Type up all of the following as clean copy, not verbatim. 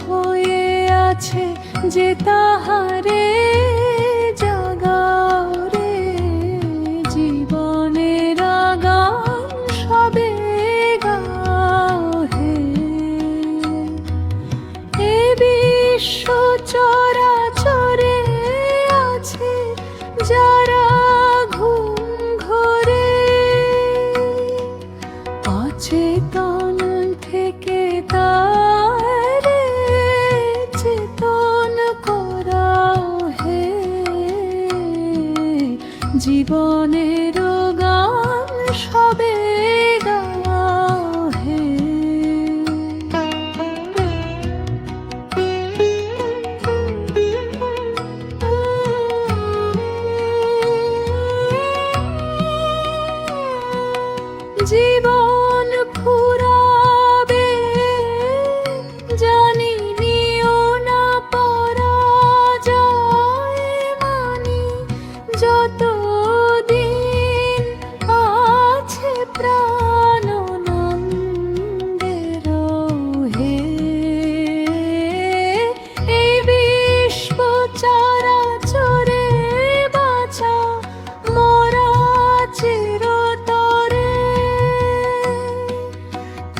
হয়ে আছে যে তাহারে জাগাও রে, জীবনের গান সবে গাও হে। এ বিশ্ব চরাচরে আছে যারা ঘুম ঘরে, অচেতন থেকে তারে চেতন করাও হে, জীবনের গান সবে গাও হে। জীবন ফুরাবে জানি, নিও না পরাজয় মানি, যতদিন আছে প্রাণ নন্দের হে। এই বিশ্ব চরাচরে বাঁচা মোরা চিরতরে,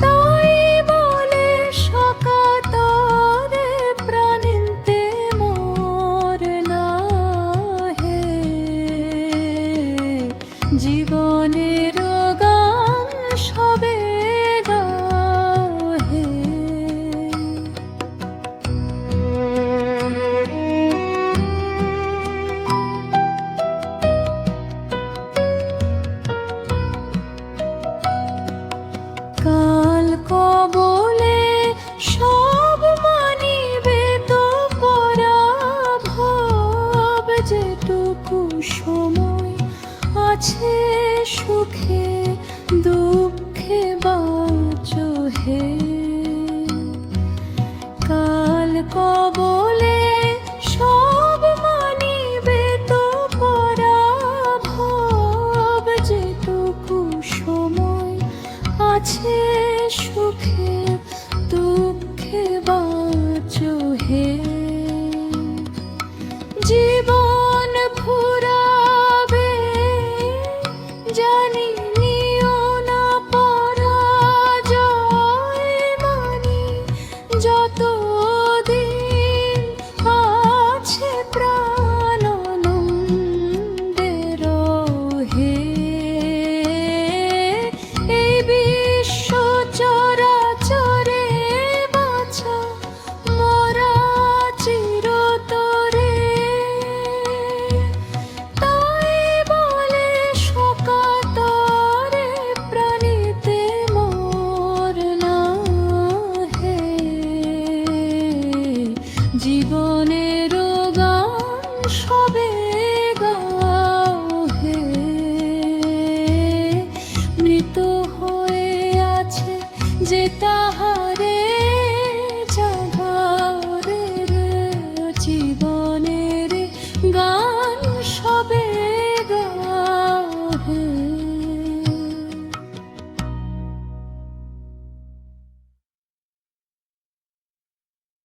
তাই বলে সকাতরে প্রাণিতে মোর না হে, জীবনের গান সবে গাও হে। কাল কবলে সব মানিবে তো পরাভব, যেটুকু সময় আছে সুখে দুঃখে বাঁচো হে। কাল কবলে সব মানিবে তো পরাভব, যেটুকু সময় আছে সুখে দুঃখে বাঁচো হে। জীবন ফুরাবে জানি, নিও না পরাজয় মানি, যতদিন আছে প্রাণ নন্দের হে। এই বিশ্ব চরাচরে বাঁচা মোরা চিরতরে, তাই বলে সকাতরে প্রাণিতে মোর না হে, জীবনের গান সবে